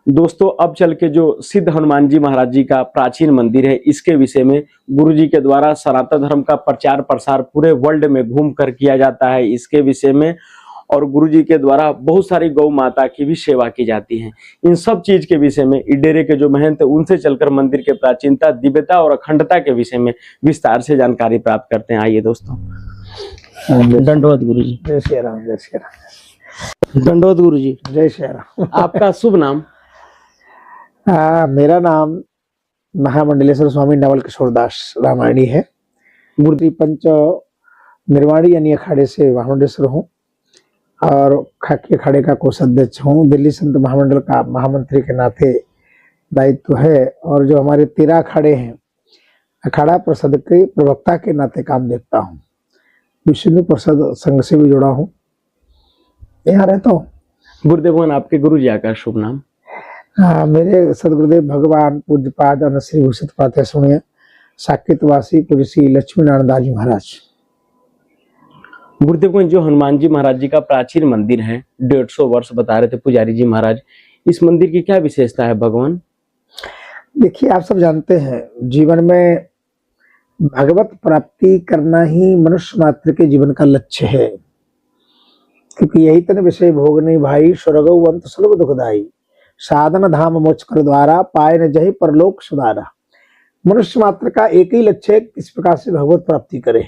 दोस्तों अब चल के जो सिद्ध हनुमान जी महाराज जी का प्राचीन मंदिर है, इसके विषय में गुरु जी के द्वारा सनातन धर्म का प्रचार प्रसार पूरे वर्ल्ड में घूम कर किया जाता है इसके विषय में। और गुरु जी के द्वारा बहुत सारी गौ माता की भी सेवा की जाती है। इन सब चीज के विषय में इडेरे के जो महंत है उनसे चलकर मंदिर के प्राचीनता, दिव्यता और अखंडता के विषय में विस्तार से जानकारी प्राप्त करते हैं। आइए दोस्तों। दंडवत गुरु जी। जय श्री राम, जय श्री राम। दंडवत गुरु जी। जय श्री राम। आपका शुभ नाम? मेरा नाम महामंडलेश्वर स्वामी नवल किशोर दास रामायणी है। मूर्ति पंच निर्वाणी यानी अखाड़े से महामंडलेश्वर हूँ और खाकी अखाड़े का कोषाध्यक्ष हूँ। दिल्ली संत महामंडल का महामंत्री के नाते दायित्व है और जो हमारे 13 अखाड़े हैं, अखाड़ा प्रसाद के प्रवक्ता के नाते काम देखता हूँ। विष्णु प्रसाद संघ से भी जुड़ा हूँ, यहाँ रहता हूँ। गुरुदेव भगवान आपके गुरु जी का शुभ नाम? मेरे सदगुरुदेव भगवान पूज्यपाद श्री भूषित पाते सुनिए साकेतवासी पूज्य श्री लक्ष्मी नारायण दास जी महाराज। गुरुदेव भगवान जो हनुमान जी महाराज जी का प्राचीन मंदिर है, 150 वर्ष बता रहे थे पुजारी जी महाराज, इस मंदिर की क्या विशेषता है भगवान? देखिए, आप सब जानते हैं जीवन में भगवत प्राप्ति करना ही मनुष्य मात्र के जीवन का लक्ष्य है, क्योंकि यही तन विषय भोगनी भाई स्वर्गवंत सुलभ दुखदाई साधन धाम मोक्ष कर द्वारा पाए न जही परलोक सुधारा। मनुष्य मात्र का एक ही लक्ष्य है, किस प्रकार से भगवत प्राप्ति करे।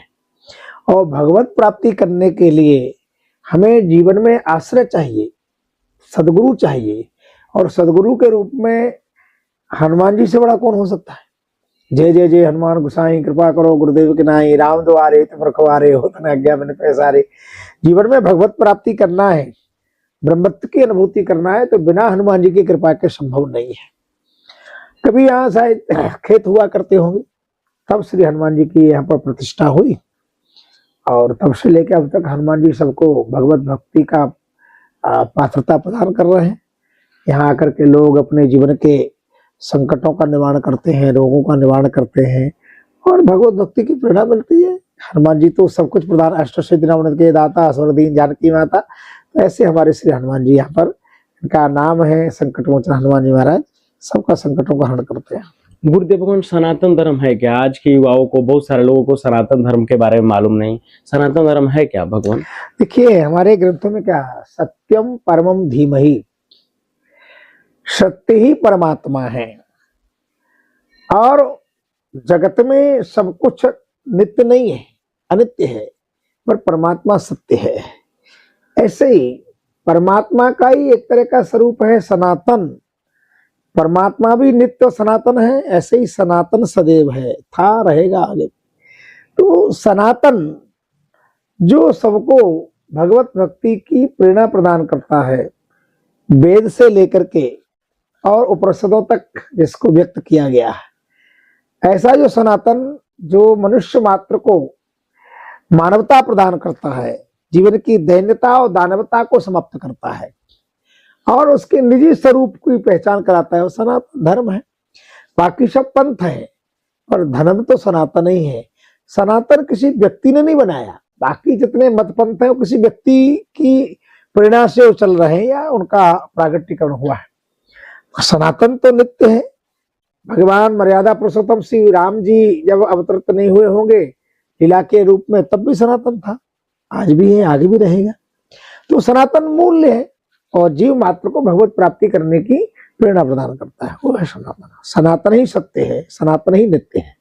और भगवत प्राप्ति करने के लिए हमें जीवन में आश्रय चाहिए, सदगुरु चाहिए। और सदगुरु के रूप में हनुमान जी से बड़ा कौन हो सकता है। जय जय जय हनुमान गोसाई कृपा करो गुरुदेव के नाई राम द्वारे तुम रखवारे हो तन आज्ञा बिन पैसारे। जीवन में भगवत प्राप्ति करना है, ब्रह्मत्व की अनुभूति करना है, तो बिना हनुमान जी की कृपा के संभव नहीं है। कभी यहाँ शायद खेत हुआ करते होंगे, तब श्री हनुमान जी की यहाँ पर प्रतिष्ठा हुई और तब से लेकर अब तक हनुमान जी सबको भगवत भक्ति का पात्रता प्रदान कर रहे हैं। यहाँ आकर के लोग अपने जीवन के संकटों का निवारण करते हैं, रोगों का निवारण करते हैं और भगवत भक्ति की प्रेरणा मिलती है। हनुमान जी तो सब कुछ प्रदान, अष्ट सिद्धि नवनीत के दाता असवरदीन जानकी माता। तो ऐसे हमारे श्री हनुमान जी यहाँ पर, इनका नाम है संकट मोचन हनुमान जी महाराज, सबका संकटों का हरण करते हैं। गुरुदेव भगवान सनातन धर्म है क्या? आज के युवाओं को, बहुत सारे लोगों को सनातन धर्म के बारे में मालूम नहीं। सनातन धर्म है क्या भगवान? देखिए, हमारे ग्रंथों में क्या है, सत्यम परमम धीमहि, सत्य ही परमात्मा है और जगत में सब कुछ नित्य नहीं है, अनित्य है, पर परमात्मा सत्य है। ऐसे ही परमात्मा का ही एक तरह का स्वरूप है सनातन। परमात्मा भी नित्य सनातन है, ऐसे ही सनातन सदैव है, था रहेगा आगे। तो सनातन जो सबको भगवत भक्ति की प्रेरणा प्रदान करता है, वेद से लेकर के और उपनिषदों तक जिसको व्यक्त किया गया है, ऐसा जो सनातन जो मनुष्य मात्र को मानवता प्रदान करता है, जीवन की दैन्यता और दानवता को समाप्त करता है और उसके निजी स्वरूप की पहचान कराता है, वो सनातन धर्म है। बाकी सब पंथ है, पर धर्म तो सनातन ही है। सनातन किसी व्यक्ति ने नहीं बनाया, बाकी जितने मत पंथ है वो किसी व्यक्ति की प्रेरणा से वो चल रहे हैं या उनका प्रागट्यकरण हुआ है। सनातन तो नित्य है। भगवान मर्यादा पुरुषोत्तम श्री राम जी जब अवतरित नहीं हुए होंगे लीला के रूप में, तब भी सनातन था, आज भी है, आगे भी रहेगा। तो सनातन मूल्य है और जीव मात्र को भगवत प्राप्ति करने की प्रेरणा प्रदान करता है, वो है सनातन। सनातन ही सत्य है, सनातन ही नित्य है।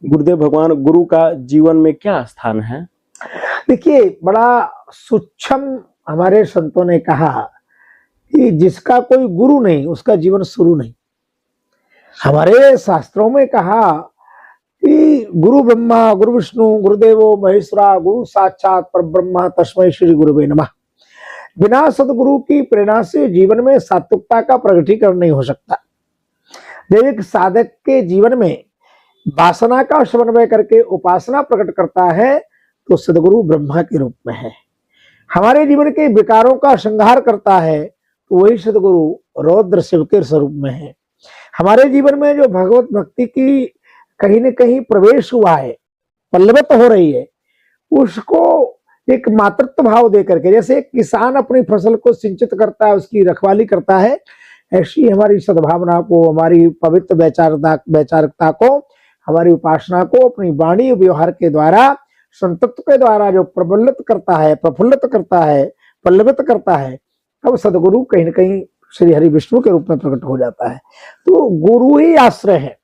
गुरुदेव भगवान, गुरु का जीवन में क्या स्थान है? देखिए, बड़ा सूक्ष्म हमारे संतों ने कहा कि जिसका कोई गुरु नहीं उसका जीवन शुरू नहीं। हमारे शास्त्रों में कहा कि गुरु ब्रह्मा गुरु विष्णु गुरुदेवो महेश्वरा गुरु साक्षात परब्रह्म तस्मै श्री गुरुवे नमः। बिना सदगुरु की प्रेरणा से जीवन में सात्विकता का प्रकटीकरण नहीं हो सकता। जब एक साधक के जीवन में वासना का समन्वय करके उपासना प्रकट करता है तो सदगुरु ब्रह्मा के रूप में है। हमारे जीवन के विकारों का संहार करता है तो वही सदगुरु रौद्र शिव के स्वरूप में है। हमारे जीवन में जो भगवत भक्ति की कहीं न कहीं प्रवेश हुआ है, पल्लवित हो रही है, उसको एक मातृत्व भाव दे करके, जैसे एक किसान अपनी फसल को सिंचित करता है, उसकी रखवाली करता है, ऐसी हमारी सद्भावना को, हमारी पवित्र वैचारिकता को, हमारी उपासना को अपनी वाणी व्यवहार के द्वारा, संतत्व के द्वारा जो प्रबलित करता है, प्रफुल्लित करता है, पल्लवित करता है, तब सदगुरु कहीं न कहीं श्री हरि विष्णु के रूप में प्रकट हो जाता है। तो गुरु ही आश्रय है,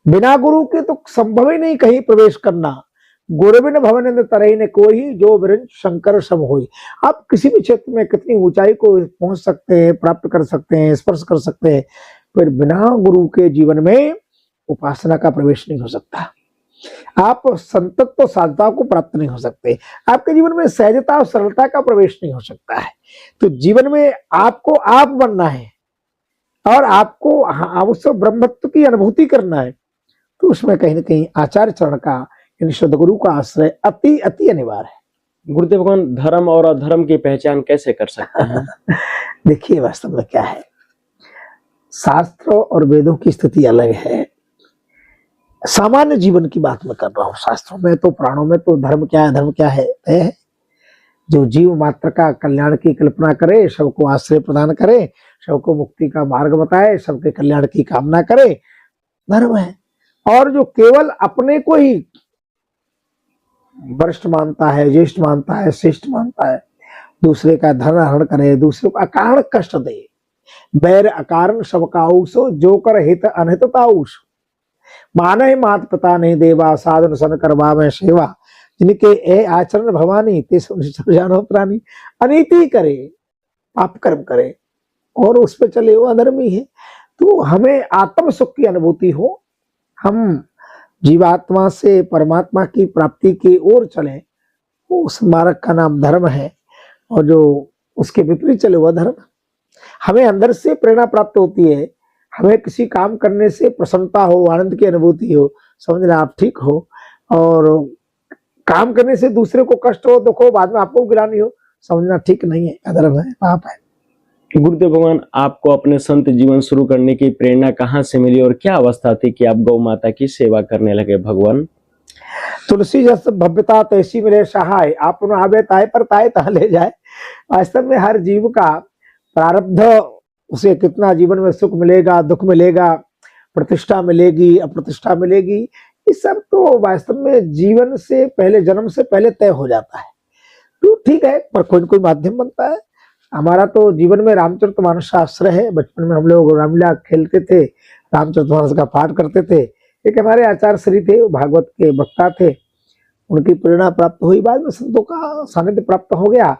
बिना गुरु के तो संभव ही नहीं कहीं प्रवेश करना। गुरु बिन भवन तरई ने कोई, जो बिरंच शंकर सम होई। आप किसी भी क्षेत्र में कितनी ऊंचाई को पहुंच सकते हैं, प्राप्त कर सकते हैं, स्पर्श कर सकते हैं, फिर बिना गुरु के जीवन में उपासना का प्रवेश नहीं हो सकता। आप संतत्व साधता को प्राप्त नहीं हो सकते, आपके जीवन में सहजता और सरलता का प्रवेश नहीं हो सकता है। तो जीवन में आपको आप बनना है और आपको अवश्य ब्रह्मत्व की अनुभूति करना है, तो उसमें कहीं ना कहीं आचार्य चरण का, यानी सदगुरु का आश्रय अति अति अनिवार्य है। गुरुदेव भगवान, धर्म और अधर्म की पहचान कैसे कर सकते हैं? देखिए वास्तव में क्या है, शास्त्र और वेदों की स्थिति अलग है, सामान्य जीवन की बात मैं कर रहा हूँ। शास्त्रों में तो, पुराणों में तो धर्म क्या है, धर्म क्या है, जो जीव मात्र का कल्याण की कल्पना करे, सबको आश्रय प्रदान करे, सबको मुक्ति का मार्ग बताए, सबके कल्याण की कामना करे, धर्म है। और जो केवल अपने को ही वरिष्ठ मानता है, ज्येष्ठ मानता है, श्रेष्ठ मानता है, दूसरे का धन हरण करे, दूसरे को अकारण कष्ट दे, बैर अकारण सबकाऊसो, जो कर हित अनहितताऊस, माने मात पिता नहीं देवा, साधन सन करवा में सेवा, जिनके ए आचरण भवानी, ते जानो प्राणी, अनीति करे, पाप कर्म करे और उस पर चले, वो अधर्मी है। तो हमें आत्म सुख की अनुभूति हो, हम जीवात्मा से परमात्मा की प्राप्ति की ओर चले, उस मार्ग का नाम धर्म है, और जो उसके विपरीत चले वह धर्म। हमें अंदर से प्रेरणा प्राप्त होती है, हमें किसी काम करने से प्रसन्नता हो, आनंद की अनुभूति हो, समझना आप ठीक हो, और काम करने से दूसरे को कष्ट हो, दुख हो, बाद में आपको गिरानी हो, समझना ठीक नहीं है, अधर्म है, पाप है। गुरुदेव भगवान, आपको अपने संत जीवन शुरू करने की प्रेरणा कहाँ से मिली और क्या अवस्था थी कि आप गौ माता की सेवा करने लगे? भगवान, तुलसी जस भव्यता तैसी मिले सहाय, आप आवे ताय पर ताय ता ले जाए। वास्तव में हर जीव का प्रारब्ध, उसे कितना जीवन में सुख मिलेगा, दुख मिलेगा, प्रतिष्ठा मिलेगी, अप्रतिष्ठा मिलेगी, ये सब तो वास्तव में जीवन से पहले, जन्म से पहले तय हो जाता है। तो ठीक है, पर कोई न कोई माध्यम बनता है। हमारा तो जीवन में रामचरितमानस आश्रय है। बचपन में हम लोग रामलीला खेलते थे, रामचरितमानस का पाठ करते थे। एक हमारे आचार्य श्री थे, वो भागवत के वक्ता थे, उनकी प्रेरणा प्राप्त हुई, बाद में संतों का सानिध्य प्राप्त हो गया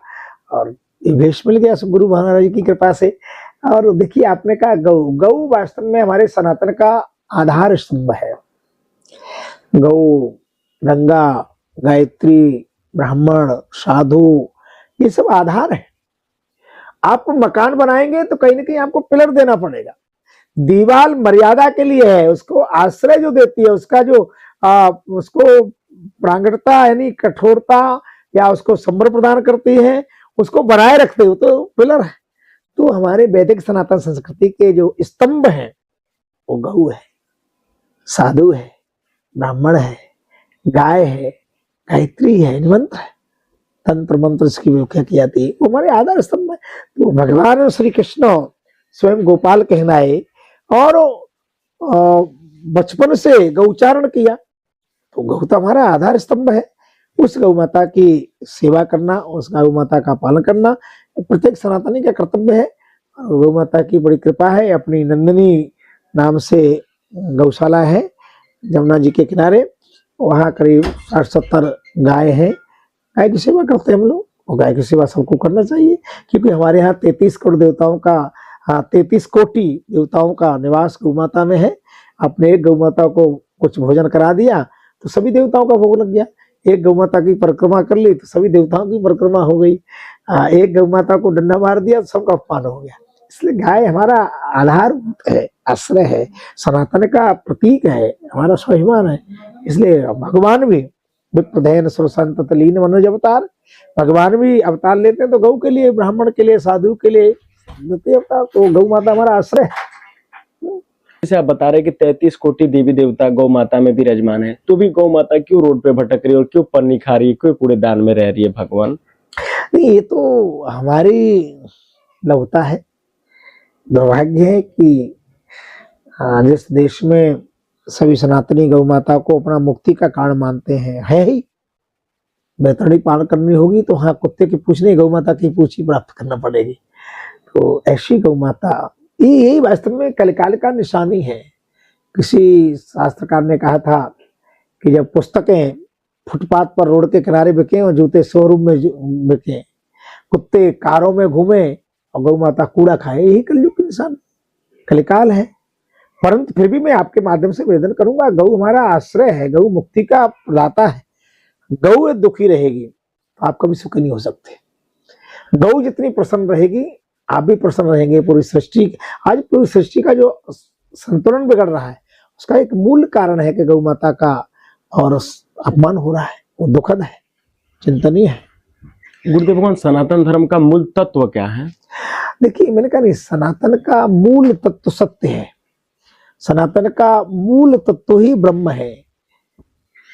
और वेश मिल गया गुरु महाराज जी की कृपा से। और देखिए, आपने कहा गौ, गौ वास्तव में हमारे सनातन का आधार स्तंभ है। गौ, गंगा, गायत्री, ब्राह्मण, साधु, ये सब आधार है। आप मकान बनाएंगे तो कहीं ना कहीं आपको पिलर देना पड़ेगा। दीवार मर्यादा के लिए है, उसको आश्रय जो देती है, उसका जो उसको प्रांगणता यानी कठोरता या उसको संबर प्रदान करती है, उसको बनाए रखते हो तो पिलर है। तो हमारे वैदिक सनातन संस्कृति के जो स्तंभ हैं वो गौ है, साधु है, ब्राह्मण है, गाय है, गायत्री है, मंत्र है, तंत्र मंत्र इसकी व्याख्या की जाती है, वो हमारे आधार स्तंभ है। तो भगवान श्री कृष्ण स्वयं गोपाल कहलाए और बचपन से गौचारण किया, तो गौ तो हमारा आधार स्तंभ है। उस गौ माता की सेवा करना, उस गौ माता का पालन करना प्रत्येक सनातनी का कर्तव्य है। गौ माता की बड़ी कृपा है, अपनी नंदिनी नाम से गौशाला है जमुना जी के किनारे, वहाँ करीब 60-70 गाय हैं। गाय की सेवा करते हैं हम लोग, और गाय की सेवा सबको करना चाहिए, क्योंकि हमारे यहाँ 33 करोड़ देवताओं का 33 कोटि देवताओं का निवास गौ माता में है। अपने एक गौ माता को कुछ भोजन करा दिया तो सभी देवताओं का भोग लग गया। एक गौ माता की परिक्रमा कर ली तो सभी देवताओं की परिक्रमा हो गई। एक गौ माता को डंडा मार दिया तो सबका अपमान हो गया। इसलिए गाय हमारा आधार है, आश्रय है, सनातन का प्रतीक है, हमारा स्वाभिमान है। इसलिए भगवान भी विप्रधेन सुरसंत तलीन मनोज अवतार, भगवान भी अवतार लेते हैं तो गौ के लिए, ब्राह्मण के लिए, साधु के लिए देते अवतार। तो गौ माता हमारा आश्रय है। जैसे आप बता रहे कि 33 कोटि देवी देवता गौ माता में विराजमान है, तो भी गौ माता क्यों रोड पे भटक रही है और क्यों पन्नी खा रही है, क्यों कूड़ेदान में रह रही है? भगवान, नहीं, ये तो हमारी लवता है। दुर्भाग्य है कि जिस देश में सभी सनातनी गौ माता को अपना मुक्ति का कारण मानते हैं, है ही बैतरणी पार करनी होगी तो हाँ कुत्ते की पूछ नहीं, गौ माता की पूछ ही प्राप्त करना पड़ेगी। तो ऐसी गौ माता यही वास्तव में कलिकाल का निशानी है। किसी शास्त्रकार ने कहा था कि जब पुस्तकें फुटपाथ पर रोड के किनारे बिके और जूते शोरूम में बिके, कुत्ते कारों में घूमे और गौ माता कूड़ा खाए, यही कलयुग की निशानी कलिकाल है। परंतु फिर भी मैं आपके माध्यम से निवेदन करूंगा, गौ हमारा आश्रय है, गौ मुक्ति का प्रदाता है। गौ दुखी रहेगी तो आप कभी सुखी नहीं हो सकते। गौ जितनी प्रसन्न रहेगी आप भी प्रसन्न रहेंगे। पूरी सृष्टि, आज पूरी सृष्टि का जो संतुलन बिगड़ रहा है उसका एक मूल कारण है कि गौ माता का और अपमान हो रहा है, वो दुखद है, चिंतनीय है। गुरुदेव भगवान, सनातन धर्म का मूल तत्व क्या है? देखिए मैंने कहा नहीं, सनातन का मूल तत्व सत्य है। सनातन का मूल तत्व ही ब्रह्म है,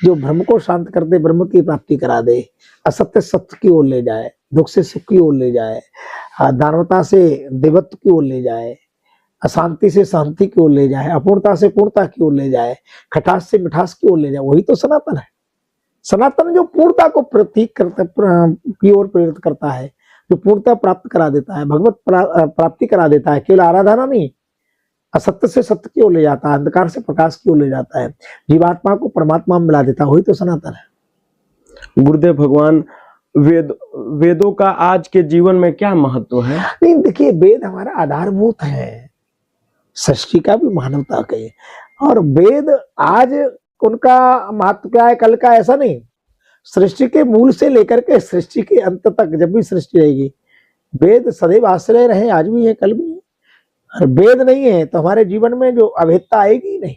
जो ब्रह्म को शांत कर दे, ब्रह्म की प्राप्ति करा दे, असत्य सत्य की ओर ले जाए, दुख से सुख की ओर ले जाए, दानवता से देवत्व की ओर ले जाए, अशांति से शांति की ओर ले जाए, अपूर्णता से पूर्णता की ओर ले जाए, खटास से मिठास की ओर ले जाए, वही तो सनातन है। सनातन जो पूर्णता को प्रतीक करता की ओर प्रेरित करता है, जो पूर्णता प्राप्त करा देता है, भगवत प्राप्ति करा देता है, केवल आराधना नहीं, असत्य से सत्य की ओर ले जाता है, अंधकार से प्रकाश की ओर ले जाता है, जीवात्मा को परमात्मा में मिला देता है, वही तो सनातन है। गुरुदेव भगवान, वेदों का आज के जीवन में क्या महत्व है? नहीं देखिए, वेद हमारा आधारभूत है, सृष्टि का भी मानवता का, और वेद आज उनका महत्व क्या है कल का ऐसा नहीं, सृष्टि के मूल से लेकर के सृष्टि के अंत तक जब भी सृष्टि रहेगी वेद सदैव आश्रय रहे, आज भी है कल भी है। और वेद नहीं है तो हमारे जीवन में जो अभेदता आएगी नहीं।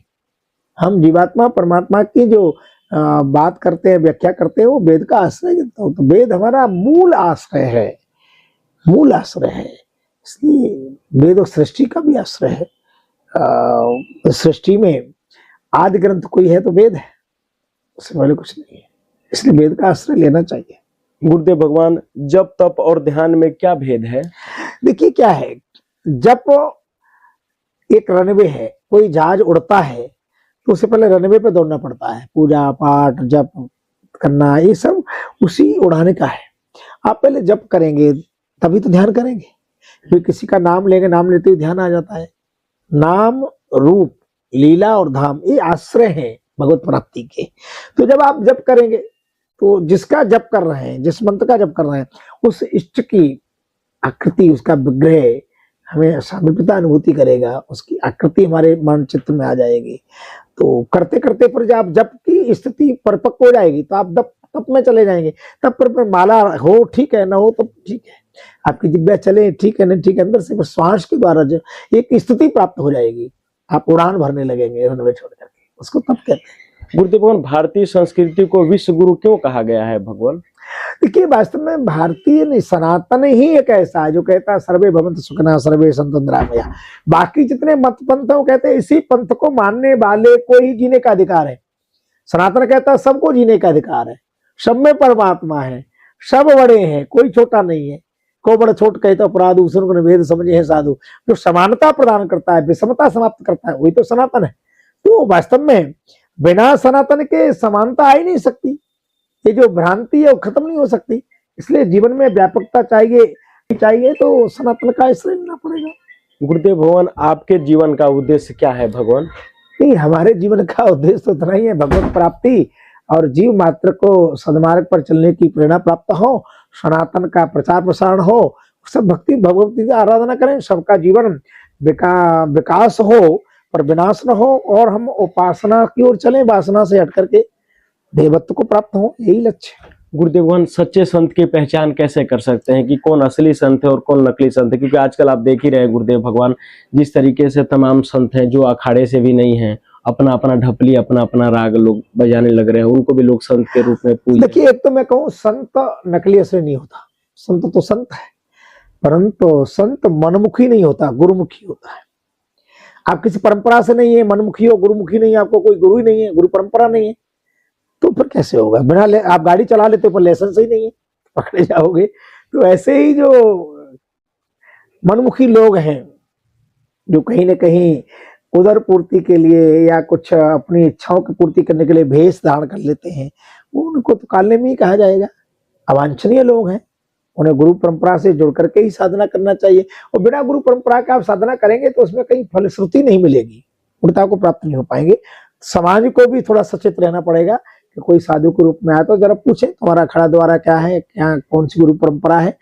हम जीवात्मा परमात्मा की जो बात करते हैं, व्याख्या करते हैं, वो वेद का आश्रय लेता हूं। तो वेद हमारा मूल आश्रय है, मूल आश्रय है, इसलिए वेद और सृष्टि का भी आश्रय है। सृष्टि में आदि ग्रंथ कोई है तो वेद है, उससे पहले कुछ नहीं है, इसलिए वेद का आश्रय लेना चाहिए। गुरुदेव भगवान, जप तप और ध्यान में क्या भेद है? देखिए क्या है, जप एक रनवे है, कोई जहाज उड़ता है तो उससे पहले रनवे पे दौड़ना पड़ता है, पूजा पाठ जप करना ये सब उसी उड़ाने का है। आप पहले जप करेंगे तभी तो ध्यान करेंगे, फिर किसी का नाम लेंगे, नाम लेते ही ध्यान आ जाता है। नाम रूप लीला और धाम ये आश्रय हैं भगवत प्राप्ति के। तो जब आप जप करेंगे तो जिसका जप कर रहे हैं, जिस मंत्र का जप कर रहे हैं, उस इष्ट की आकृति, उसका विग्रह हमें सामीप्यता अनुभूति करेगा, उसकी आकृति हमारे मन चित्त में आ जाएगी। तो करते करते पर जब आप जप की स्थिति परिपक्व हो जाएगी तो आप तप में चले जाएंगे। तब पर माला हो ठीक है, ना हो तो ठीक है, आपकी जिब्या चले ठीक है, नहीं ठीक है, अंदर से श्वास के द्वारा जो एक स्थिति प्राप्त हो जाएगी, आप उड़ान भरने लगेंगे रनवे छोड़ करके, उसको तप कहते हैं। गुरुदेव भगवान, भारतीय संस्कृति को विश्व गुरु क्यों कहा गया है भगवान? देखिए वास्तव में भारतीय नहीं, सनातन ही एक ऐसा है जो कहता है सर्वे भवन्तु सुखिनः सर्वे सन्तु निरामया। बाकी जितने मत पंथ है वो कहते हैं इसी पंथ को मानने वाले को ही जीने का अधिकार है। सनातन कहता है सबको जीने का अधिकार है, सब में परमात्मा है, सब बड़े हैं, कोई छोटा नहीं है, को बड़ा छोट कहता अपराध दूसरों को निवेद समझे है साधु। जो समानता प्रदान करता है, विषमता समाप्त करता है, वही तो सनातन है। तो वास्तव में बिना सनातन के समानता आ ही नहीं सकती, ये जो भ्रांति है वो खत्म नहीं हो सकती। इसलिए जीवन में व्यापकता चाहिए तो सनातन का आश्रय लेना पड़ेगा। गुरुदेव भगवान, आपके जीवन का उद्देश्य क्या है भगवान? नहीं, हमारे जीवन का उद्देश्य तो इतना ही है, भगवत प्राप्ति और जीव मात्र को सदमार्ग पर चलने की प्रेरणा प्राप्त हो, सनातन का प्रचार प्रसारण हो, सब भक्ति भगवती की आराधना करें, सबका जीवन विकास हो पर विनाश न हो, और हम उपासना की ओर चलें, वासना से हट करके देवत्व को प्राप्त हो, यही लक्ष्य है। गुरुदेव भगवान, सच्चे संत की पहचान कैसे कर सकते हैं कि कौन असली संत है और कौन नकली संत है? क्योंकि आजकल आप देख ही रहे हैं गुरुदेव भगवान, जिस तरीके से तमाम संत हैं जो अखाड़े से भी नहीं हैं, अपना अपना ढपली अपना अपना राग लोग बजाने लग रहे हैं, उनको भी लोग संत के रूप में पूजते। देखिए एक तो मैं कहूँ संत नकली असली नहीं होता, संत तो संत है, परंतु संत मनमुखी नहीं होता, गुरुमुखी होता है। आप किसी परंपरा से नहीं है, मनमुखी हो, गुरुमुखी नहीं है, आपको कोई गुरु ही नहीं है, गुरु परंपरा नहीं है, तो फिर कैसे होगा? बिना आप गाड़ी चला लेते पर लाइसेंस ही नहीं है, पकड़े जाओगे। तो ऐसे ही जो मनमुखी लोग हैं जो कहीं न कहीं उदर पूर्ति के लिए या कुछ अपनी इच्छाओं की पूर्ति करने के लिए भेष धारण कर लेते हैं, वो उनको तो कालनेमी में ही कहा जाएगा। अवांछनीय लोग हैं, उन्हें गुरु परंपरा से जुड़ करके ही साधना करना चाहिए। और बिना गुरु परंपरा के आप साधना करेंगे तो उसमें कहीं फलश्रुति नहीं मिलेगी, पूर्णता को प्राप्त नहीं हो पाएंगे। समाज को भी थोड़ा सचेत रहना पड़ेगा कि कोई साधु के रूप में आया तो जरा पूछे तुम्हारा अखाड़ा द्वारा क्या है, क्या कौन सी गुरु परंपरा है,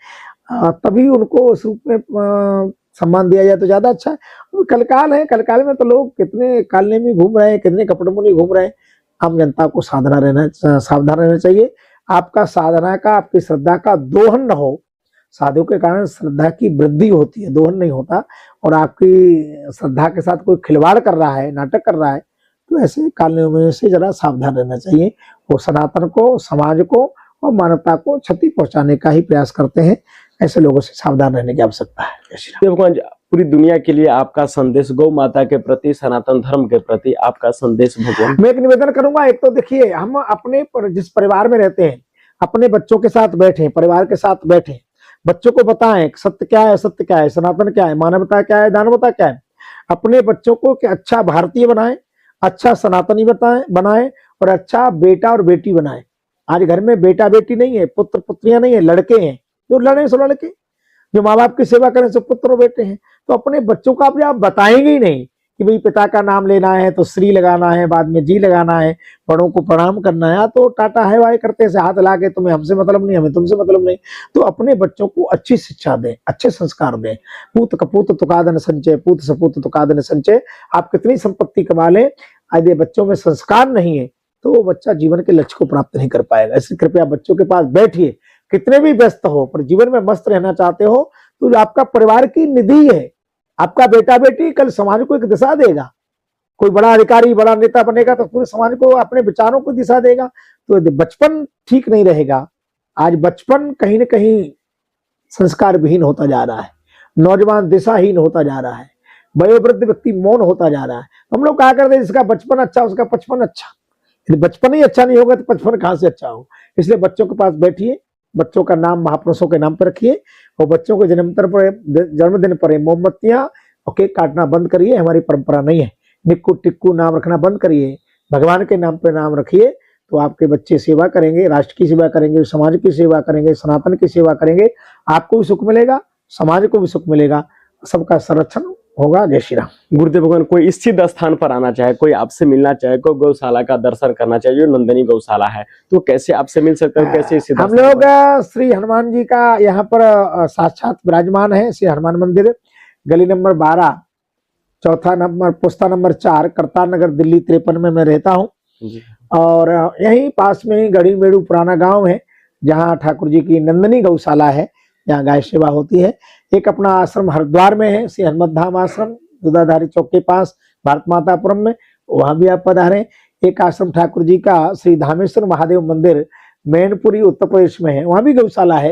तभी उनको उस रूप में सम्मान दिया जाए तो ज्यादा अच्छा है। कलकाल है, कलकाल में तो लोग कितने कालने में घूम रहे हैं, कितने कपड़मुनि घूम रहे हैं। आम जनता को सावधान रहना चाहिए। आपका साधना का, आपकी श्रद्धा का दोहन न हो। साधु के कारण श्रद्धा की वृद्धि होती है, दोहन नहीं होता। और आपकी श्रद्धा के साथ कोई खिलवाड़ कर रहा है, नाटक कर रहा है, तो ऐसे कालने से जरा सावधान रहना चाहिए। वो सनातन को, समाज को और मानवता को क्षति पहुंचाने का ही प्रयास करते हैं। ऐसे लोगों से सावधान रहने की आवश्यकता है। भगवान, पूरी दुनिया के लिए आपका संदेश, गौ माता के प्रति, सनातन धर्म के प्रति आपका संदेश भगवान। मैं एक निवेदन करूंगा। एक तो देखिए, हम अपने जिस परिवार में रहते हैं, अपने बच्चों के साथ बैठे, परिवार के साथ बैठे, बच्चों को बताएं सत्य क्या है, असत्य क्या है, सनातन क्या है, मानवता क्या है, दानवता क्या है। अपने बच्चों को कि अच्छा भारतीय बनाएं, अच्छा सनातनी बनाएं और अच्छा बेटा और बेटी बनाएं। आज घर में बेटा बेटी नहीं है, पुत्र पुत्रियां नहीं है, लड़के हैं। जो लड़े सो लड़के, जो माँ बाप की सेवा करें सो पुत्र और बेटे हैं। तो अपने बच्चों को आप बताएंगे ही नहीं कि भाई पिता का नाम लेना है तो श्री लगाना है, बाद में जी लगाना है, बड़ों को प्रणाम करना है, तो टाटा है वाय करते से हाथ ला के तुम्हें हमसे मतलब नहीं, हमें तुमसे मतलब नहीं। तो अपने बच्चों को अच्छी शिक्षा दें, अच्छे संस्कार दें। पूत कपूत तुकादन संचय, पूत सपूत तुकादन संचय। आप कितनी संपत्ति कमा लें, यदि बच्चों में संस्कार नहीं है तो वो बच्चा जीवन के लक्ष्य को प्राप्त नहीं कर पाएगा। इसलिए कृपया बच्चों के पास बैठिए, कितने भी व्यस्त हो पर जीवन में मस्त रहना चाहते हो तो आपका परिवार की निधि है। आपका बेटा बेटी कल समाज को एक दिशा देगा। कोई बड़ा अधिकारी, बड़ा नेता बनेगा तो पूरे समाज को, अपने विचारों को दिशा देगा। तो यदि बचपन ठीक नहीं रहेगा, आज बचपन कहीं ना कहीं संस्कार विहीन होता जा रहा है, नौजवान दिशाहीन होता जा रहा है, वयोवृद्ध व्यक्ति मौन होता जा रहा है। हम लोग कहा करते हैं जिसका बचपन अच्छा उसका पचपन अच्छा। यदि बचपन ही अच्छा नहीं होगा तो पचपन कहां से अच्छा हो। इसलिए बच्चों के पास बैठिए, बच्चों का नाम महापुरुषों के नाम पर रखिए और बच्चों को जन्मदिन पर मोमबत्तियां और केक काटना बंद करिए। हमारी परंपरा नहीं है। निक्कू टिक्कू नाम रखना बंद करिए, भगवान के नाम पर नाम रखिए। तो आपके बच्चे सेवा करेंगे, राष्ट्र की सेवा करेंगे, समाज की सेवा करेंगे, सनातन की सेवा करेंगे। आपको भी सुख मिलेगा, समाज को भी सुख मिलेगा, सबका संरक्षण होगा। जय श्री राम। गुरुदेव भगवान, कोई स्थित स्थान पर आना चाहे, कोई आपसे मिलना चाहे, कोई गौशाला का दर्शन करना चाहे, जो नंदनी गौशाला है, तो कैसे आपसे मिल सकते हैं? कैसे स्थित? हम लोग श्री हनुमान जी का यहाँ पर साक्षात विराजमान है। श्री हनुमान मंदिर, गली नंबर 12, चौथा नंबर, पोस्ता नंबर 4, करतार नगर, दिल्ली 53 में मैं रहता हूँ। और यहीं पास में ही गढ़ी मेड़ू पुराना गांव है, जहाँ ठाकुर जी की नंदनी गौशाला है, जहाँ गाय सेवा होती है। एक अपना आश्रम हरिद्वार में है, श्री हनुमत धाम आश्रम, दुधाधारी चौक के पास, भारत मातापुरम में, वहां भी आप पधारें। एक आश्रम ठाकुर जी का श्री धामेश्वर महादेव मंदिर मैनपुरी उत्तर प्रदेश में है, वहां भी गौशाला है,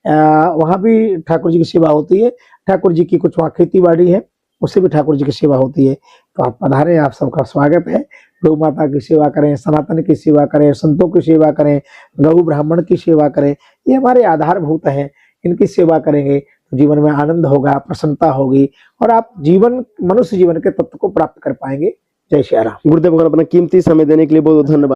वहां भी ठाकुर जी की सेवा होती है। ठाकुर जी की कुछ वहाँ खेती बाड़ी है, उससे भी ठाकुर जी की सेवा होती है। तो आप पधारें, आप सबका स्वागत है। गौ माता की सेवा करें, सनातन की सेवा करें, संतों की सेवा करें, गौ ब्राह्मण की सेवा करें। ये हमारे आधारभूत हैं, इनकी सेवा करेंगे तो जीवन में आनंद होगा, प्रसन्नता होगी और आप मनुष्य जीवन के तत्व को प्राप्त कर पाएंगे। जय श्री राम। गुरुदेव भगवान, अपना कीमती समय देने के लिए बहुत बहुत धन्यवाद।